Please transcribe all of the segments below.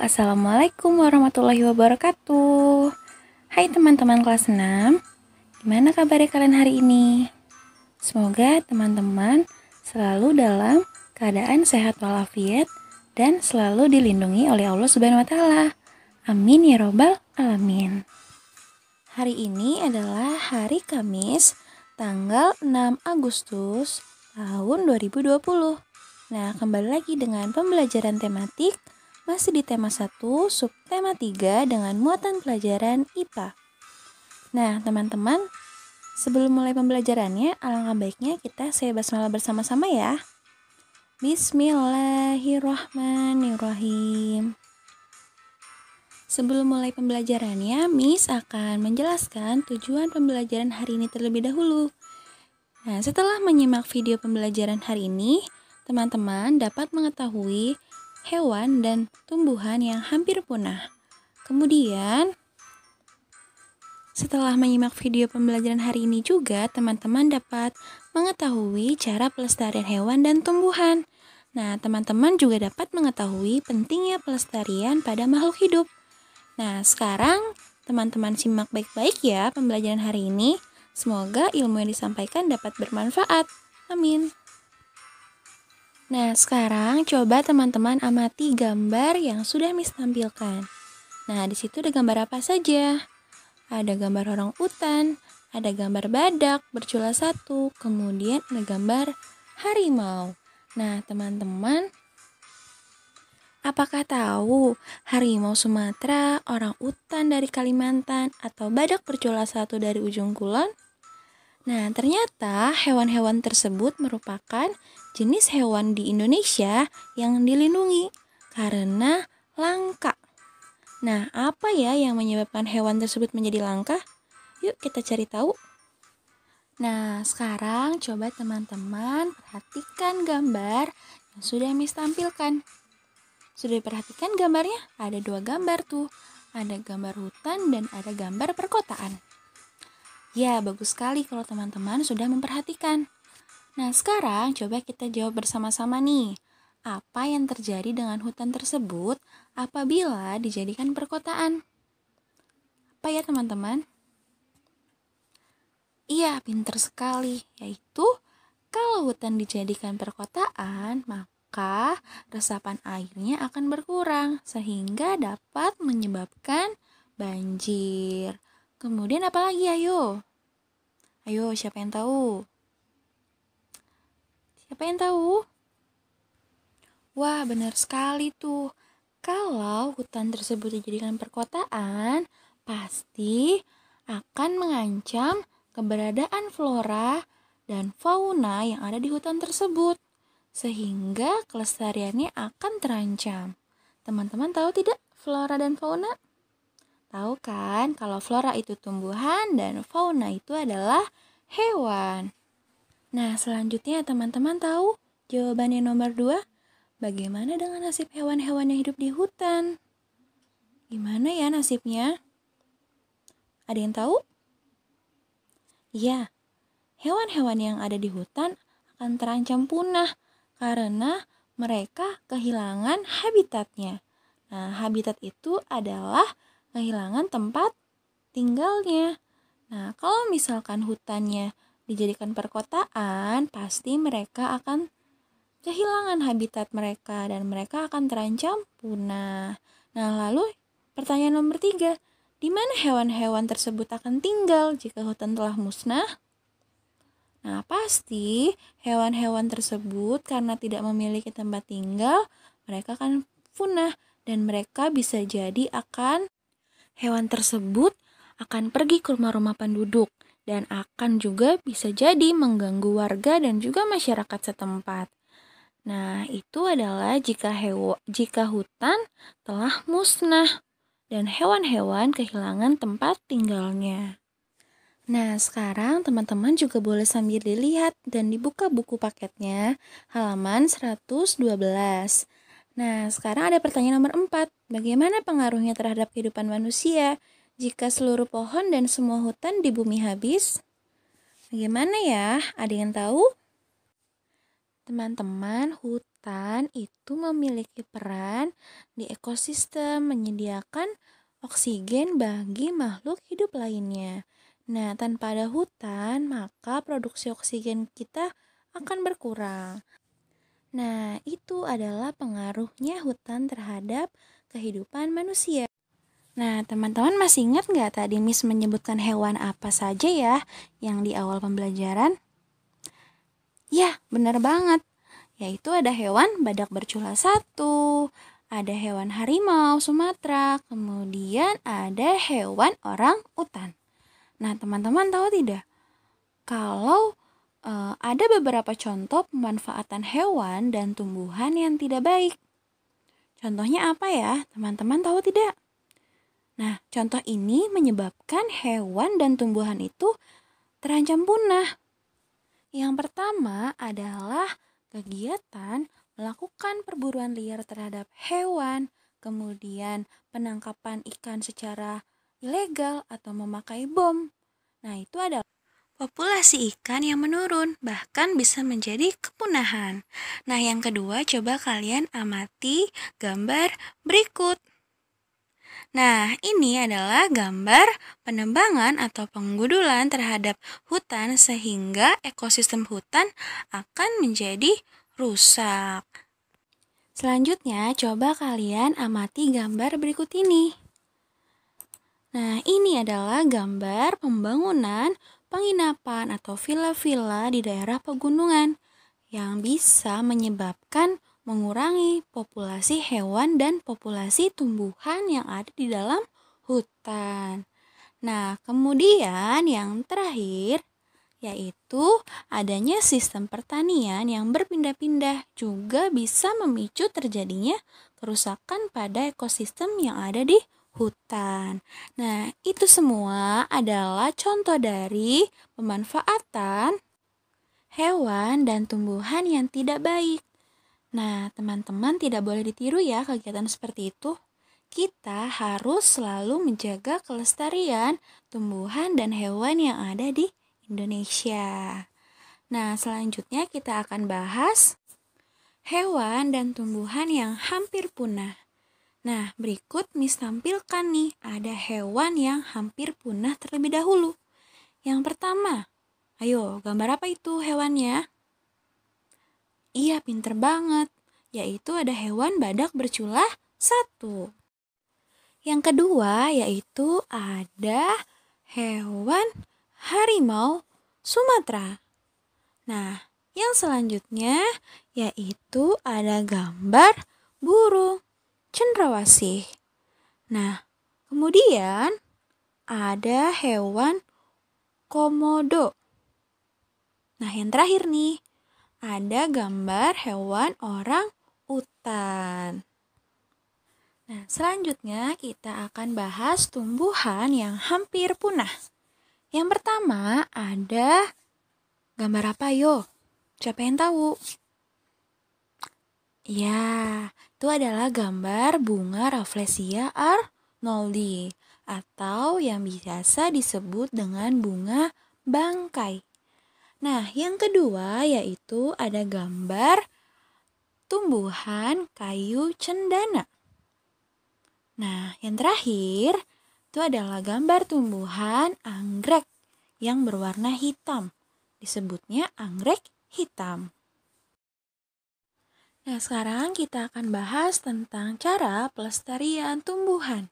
Assalamualaikum warahmatullahi wabarakatuh. Hai teman-teman kelas 6, gimana kabarnya kalian hari ini? Semoga teman-teman selalu dalam keadaan sehat walafiat dan selalu dilindungi oleh Allah Subhanahu wa Ta'ala. Amin ya Robbal 'Alamin. Hari ini adalah hari Kamis, tanggal 6 Agustus tahun 2020. Nah, kembali lagi dengan pembelajaran tematik, masih di tema 1, subtema 3 dengan muatan pelajaran IPA. Nah, teman-teman, sebelum mulai pembelajarannya, alangkah baiknya saya basmalah bersama-sama ya. Bismillahirrahmanirrahim. Sebelum mulai pembelajarannya, Miss akan menjelaskan tujuan pembelajaran hari ini terlebih dahulu. Nah, setelah menyimak video pembelajaran hari ini, teman-teman dapat mengetahui hewan dan tumbuhan yang hampir punah. Kemudian, setelah menyimak video pembelajaran hari ini juga, teman-teman dapat mengetahui cara pelestarian hewan dan tumbuhan. Nah, teman-teman juga dapat mengetahui pentingnya pelestarian pada makhluk hidup. Nah, sekarang teman-teman simak baik-baik ya pembelajaran hari ini. Semoga ilmu yang disampaikan dapat bermanfaat. Amin. Nah, sekarang coba teman-teman amati gambar yang sudah Miss tampilkan. Nah, di situ ada gambar apa saja? Ada gambar orang utan, ada gambar badak bercula satu, kemudian ada gambar harimau. Nah, teman-teman, apakah tahu harimau Sumatera, orang utan dari Kalimantan, atau badak bercula satu dari ujung kulon? Nah, ternyata hewan-hewan tersebut merupakan jenis hewan di Indonesia yang dilindungi karena langka. Nah, apa ya yang menyebabkan hewan tersebut menjadi langka? Yuk kita cari tahu. Nah, sekarang coba teman-teman perhatikan gambar yang sudah Miss tampilkan. Sudah perhatikan gambarnya? Ada 2 gambar tuh. Ada gambar hutan dan ada gambar perkotaan. Ya, bagus sekali kalau teman-teman sudah memperhatikan. Nah, sekarang coba kita jawab bersama-sama nih. Apa yang terjadi dengan hutan tersebut apabila dijadikan perkotaan? Apa ya teman-teman? Iya, pintar sekali. Yaitu, kalau hutan dijadikan perkotaan, maka resapan airnya akan berkurang sehingga dapat menyebabkan banjir. Kemudian apa lagi, ayo? Ayo, siapa yang tahu? Siapa yang tahu? Wah, benar sekali tuh. Kalau hutan tersebut dijadikan perkotaan, pasti akan mengancam keberadaan flora dan fauna yang ada di hutan tersebut, sehingga kelestariannya akan terancam. Teman-teman tahu tidak flora dan fauna? Tahu kan kalau flora itu tumbuhan dan fauna itu adalah hewan. Nah, selanjutnya teman-teman tahu jawabannya nomor 2? Bagaimana dengan nasib hewan-hewan yang hidup di hutan? Gimana ya nasibnya? Ada yang tahu? Ya, hewan-hewan yang ada di hutan akan terancam punah karena mereka kehilangan habitatnya. Nah, habitat itu adalah kehilangan tempat tinggalnya. Nah, kalau misalkan hutannya dijadikan perkotaan, pasti mereka akan kehilangan habitat mereka dan mereka akan terancam punah. Nah, lalu pertanyaan nomor 3, di mana hewan-hewan tersebut akan tinggal jika hutan telah musnah? Nah, pasti hewan-hewan tersebut karena tidak memiliki tempat tinggal, mereka akan punah dan mereka bisa jadi hewan tersebut akan pergi ke rumah-rumah penduduk dan akan juga bisa jadi mengganggu warga dan juga masyarakat setempat. Nah, itu adalah jika hutan telah musnah dan hewan-hewan kehilangan tempat tinggalnya. Nah, sekarang teman-teman juga boleh sambil dilihat dan dibuka buku paketnya halaman 112. Nah, sekarang ada pertanyaan nomor 4. Bagaimana pengaruhnya terhadap kehidupan manusia jika seluruh pohon dan semua hutan di bumi habis? Bagaimana ya? Ada yang tahu? Teman-teman, hutan itu memiliki peran di ekosistem menyediakan oksigen bagi makhluk hidup lainnya. Nah, tanpa ada hutan, maka produksi oksigen kita akan berkurang. Nah, itu adalah pengaruhnya hutan terhadap kehidupan manusia. Nah, teman-teman masih ingat nggak tadi Miss menyebutkan hewan apa saja ya yang di awal pembelajaran? Ya, benar banget. Yaitu ada hewan badak bercula 1, ada hewan harimau Sumatera, kemudian ada hewan orang utan. Nah, teman-teman tahu tidak? Kalau ada beberapa contoh pemanfaatan hewan dan tumbuhan yang tidak baik. Contohnya apa ya? Teman-teman tahu tidak? Nah, contoh ini menyebabkan hewan dan tumbuhan itu terancam punah. Yang pertama adalah kegiatan melakukan perburuan liar terhadap hewan, kemudian penangkapan ikan secara ilegal atau memakai bom. Nah, itu adalah populasi ikan yang menurun, bahkan bisa menjadi kepunahan. Nah, yang kedua, coba kalian amati gambar berikut. Nah, ini adalah gambar penebangan atau penggudulan terhadap hutan sehingga ekosistem hutan akan menjadi rusak. Selanjutnya, coba kalian amati gambar berikut ini. Nah, ini adalah gambar pembangunan penginapan atau villa-villa di daerah pegunungan yang bisa menyebabkan mengurangi populasi hewan dan populasi tumbuhan yang ada di dalam hutan. Nah, kemudian yang terakhir yaitu adanya sistem pertanian yang berpindah-pindah juga bisa memicu terjadinya kerusakan pada ekosistem yang ada di hutan. Nah, itu semua adalah contoh dari pemanfaatan hewan dan tumbuhan yang tidak baik. Nah, teman-teman tidak boleh ditiru ya kegiatan seperti itu. Kita harus selalu menjaga kelestarian tumbuhan dan hewan yang ada di Indonesia. Nah, selanjutnya kita akan bahas hewan dan tumbuhan yang hampir punah. Nah, berikut Miss tampilkan nih, ada hewan yang hampir punah terlebih dahulu. Yang pertama, ayo gambar apa itu hewannya? Iya, pinter banget. Yaitu ada hewan badak bercula 1. Yang kedua, yaitu ada hewan harimau Sumatera. Nah, yang selanjutnya yaitu ada gambar burung cendrawasih. Nah, kemudian ada hewan komodo. Nah, yang terakhir nih, ada gambar hewan orang utan. Nah, selanjutnya kita akan bahas tumbuhan yang hampir punah. Yang pertama ada gambar apa yo? Siapa yang tahu? Ya, itu adalah gambar bunga Rafflesia arnoldi atau yang biasa disebut dengan bunga bangkai. Nah, yang kedua yaitu ada gambar tumbuhan kayu cendana. Nah, yang terakhir itu adalah gambar tumbuhan anggrek yang berwarna hitam. Disebutnya anggrek hitam. Nah, sekarang kita akan bahas tentang cara pelestarian tumbuhan.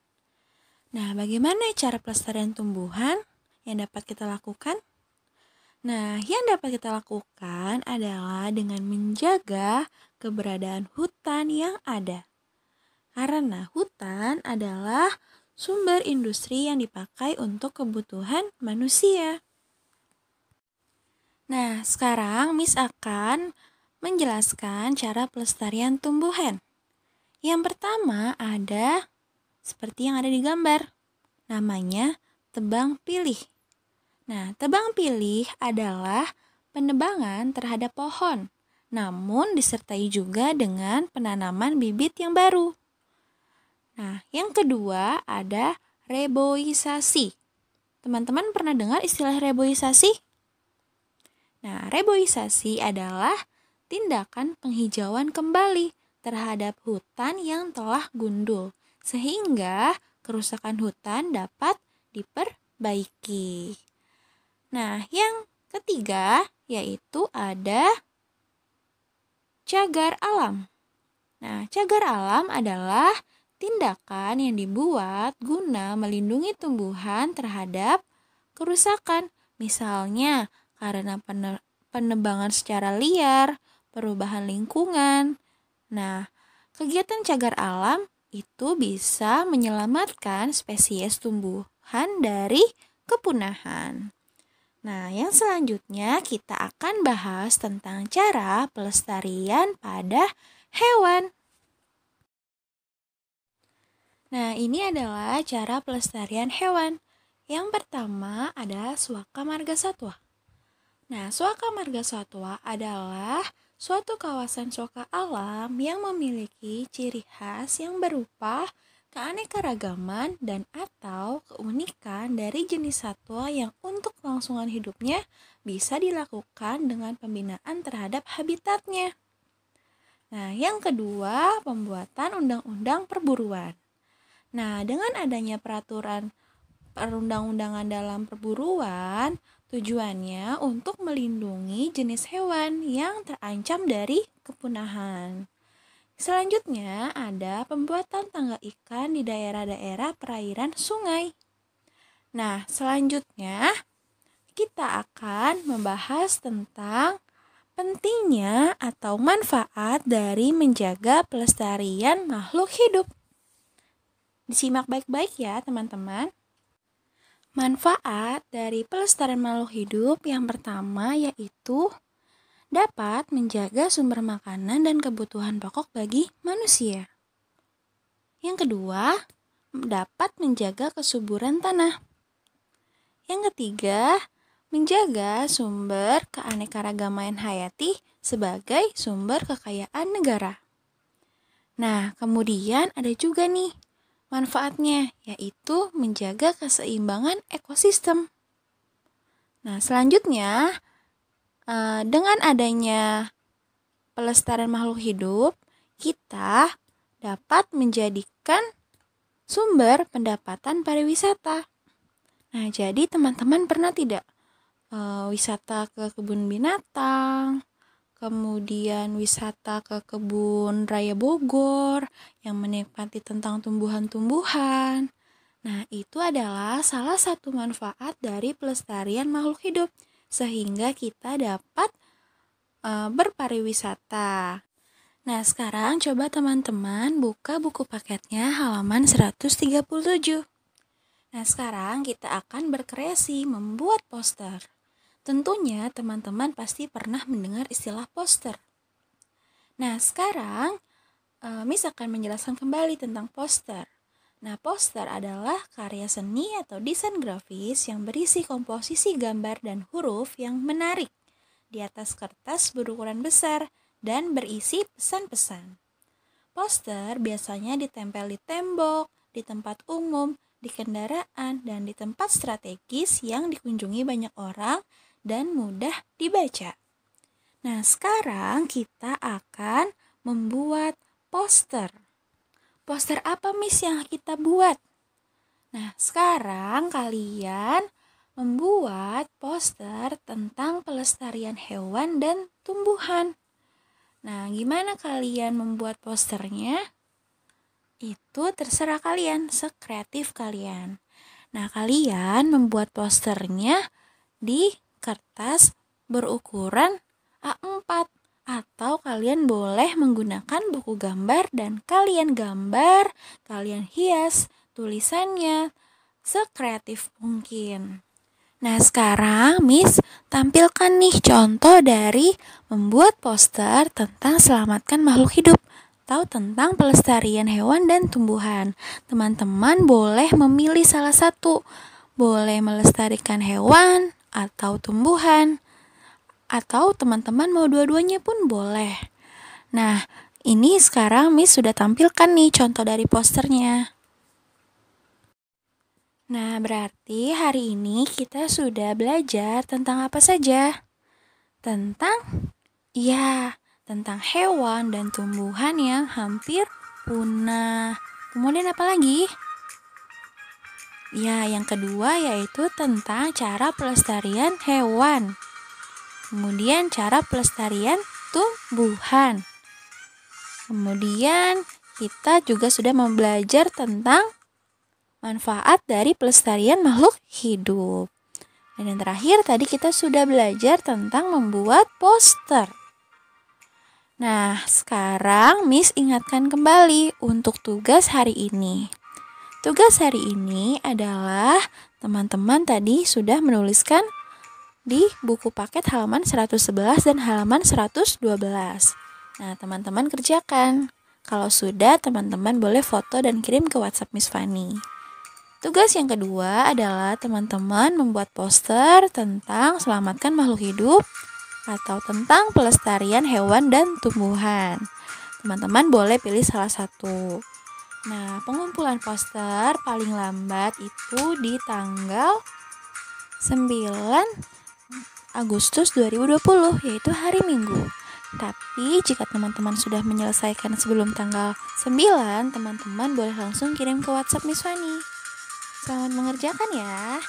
Nah, bagaimana cara pelestarian tumbuhan yang dapat kita lakukan? Nah, yang dapat kita lakukan adalah dengan menjaga keberadaan hutan yang ada. Karena hutan adalah sumber industri yang dipakai untuk kebutuhan manusia. Nah, sekarang Miss akan menjelaskan cara pelestarian tumbuhan. Yang pertama ada seperti yang ada di gambar. Namanya tebang pilih. Nah, tebang pilih adalah penebangan terhadap pohon, namun disertai juga dengan penanaman bibit yang baru. Nah, yang kedua ada reboisasi. Teman-teman pernah dengar istilah reboisasi? Nah, reboisasi adalah tindakan penghijauan kembali terhadap hutan yang telah gundul, sehingga kerusakan hutan dapat diperbaiki. Nah, yang ketiga yaitu ada cagar alam. Nah, cagar alam adalah tindakan yang dibuat guna melindungi tumbuhan terhadap kerusakan. Misalnya, karena penebangan secara liar, perubahan lingkungan. Nah, kegiatan cagar alam itu bisa menyelamatkan spesies tumbuhan dari kepunahan. Nah, yang selanjutnya kita akan bahas tentang cara pelestarian pada hewan. Nah, ini adalah cara pelestarian hewan. Yang pertama ada Suaka Marga Satwa. Nah, Suaka Marga Satwa adalah suatu kawasan suaka alam yang memiliki ciri khas yang berupa keanekaragaman dan atau keunikan dari jenis satwa yang untuk kelangsungan hidupnya bisa dilakukan dengan pembinaan terhadap habitatnya. Nah, yang kedua, pembuatan undang-undang perburuan. Nah, dengan adanya peraturan perundang-undangan dalam perburuan, tujuannya untuk melindungi jenis hewan yang terancam dari kepunahan. Selanjutnya ada pembuatan tangga ikan di daerah-daerah perairan sungai. Nah, selanjutnya kita akan membahas tentang pentingnya atau manfaat dari menjaga pelestarian makhluk hidup. Disimak baik-baik ya teman-teman. Manfaat dari pelestarian makhluk hidup yang pertama yaitu dapat menjaga sumber makanan dan kebutuhan pokok bagi manusia. Yang kedua, dapat menjaga kesuburan tanah. Yang ketiga, menjaga sumber keanekaragaman hayati sebagai sumber kekayaan negara. Nah, kemudian ada juga nih manfaatnya, yaitu menjaga keseimbangan ekosistem. Nah, selanjutnya, dengan adanya pelestarian makhluk hidup, kita dapat menjadikan sumber pendapatan pariwisata. Nah, jadi teman-teman pernah tidak wisata ke kebun binatang, kemudian wisata ke kebun raya Bogor yang menikmati tentang tumbuhan-tumbuhan. Nah, itu adalah salah satu manfaat dari pelestarian makhluk hidup, sehingga kita dapat berpariwisata. Nah, sekarang coba teman-teman buka buku paketnya halaman 137. Nah, sekarang kita akan berkreasi membuat poster. Tentunya teman-teman pasti pernah mendengar istilah poster. Nah, sekarang Miss akan menjelaskan kembali tentang poster. Nah, poster adalah karya seni atau desain grafis yang berisi komposisi gambar dan huruf yang menarik di atas kertas berukuran besar dan berisi pesan-pesan. Poster biasanya ditempel di tembok, di tempat umum, di kendaraan, dan di tempat strategis yang dikunjungi banyak orang dan mudah dibaca. Nah, sekarang kita akan membuat poster. Poster apa Miss yang kita buat? Nah, sekarang kalian membuat poster tentang pelestarian hewan dan tumbuhan. Nah, gimana kalian membuat posternya? Itu terserah kalian, sekreatif kalian. Nah, kalian membuat posternya di kertas berukuran A4 atau kalian boleh menggunakan buku gambar dan kalian gambar, kalian hias tulisannya sekreatif mungkin. Nah, sekarang Miss tampilkan nih contoh dari membuat poster tentang selamatkan makhluk hidup atau tentang pelestarian hewan dan tumbuhan. Teman-teman boleh memilih salah satu, boleh melestarikan hewan atau tumbuhan, atau teman-teman mau dua-duanya pun boleh. Nah, ini sekarang Miss sudah tampilkan nih contoh dari posternya. Nah, berarti hari ini kita sudah belajar tentang apa saja? Tentang tentang hewan dan tumbuhan yang hampir punah. Kemudian apa lagi? Ya, yang kedua yaitu tentang cara pelestarian hewan. Kemudian cara pelestarian tumbuhan. Kemudian kita juga sudah belajar tentang manfaat dari pelestarian makhluk hidup. Dan yang terakhir tadi kita sudah belajar tentang membuat poster. Nah, sekarang Miss ingatkan kembali untuk tugas hari ini. Tugas hari ini adalah teman-teman tadi sudah menuliskan di buku paket halaman 111 dan halaman 112. Nah, teman-teman kerjakan. Kalau sudah, teman-teman boleh foto dan kirim ke WhatsApp Miss Fanny. Tugas yang kedua adalah teman-teman membuat poster tentang selamatkan makhluk hidup atau tentang pelestarian hewan dan tumbuhan. Teman-teman boleh pilih salah satu. Nah, pengumpulan poster paling lambat itu di tanggal 9 Agustus 2020, yaitu hari Minggu. Tapi jika teman-teman sudah menyelesaikan sebelum tanggal 9, teman-teman boleh langsung kirim ke WhatsApp Miss Fanny. Selamat mengerjakan ya.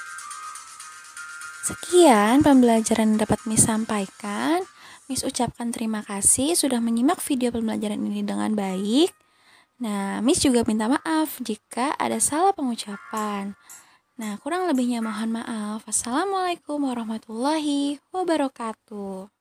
Sekian pembelajaran yang dapat Miss sampaikan. Miss ucapkan terima kasih sudah menyimak video pembelajaran ini dengan baik. Nah, Miss juga minta maaf jika ada salah pengucapan. Nah, kurang lebihnya mohon maaf. Wassalamualaikum warahmatullahi wabarakatuh.